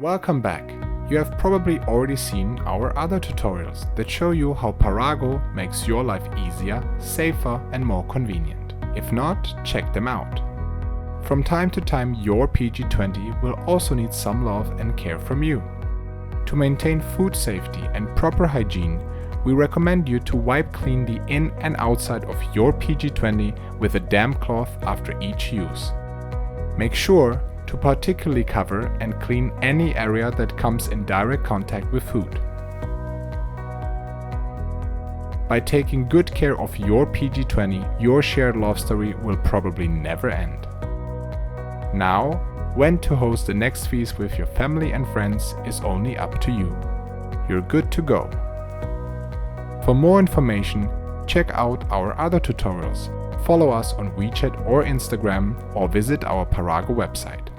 Welcome back! You have probably already seen our other tutorials that show you how Parago makes your life easier, safer and more convenient. If not, check them out. From time to time your PG20 will also need some love and care from you. To maintain food safety and proper hygiene, we recommend you to wipe clean the in and outside of your PG20 with a damp cloth after each use. Make sure to particularly cover and clean any area that comes in direct contact with food. By taking good care of your PG20, your shared love story will probably never end. Now, when to host the next feast with your family and friends is only up to you. You're good to go. For more information, check out our other tutorials, follow us on WeChat or Instagram, or visit our Parago website.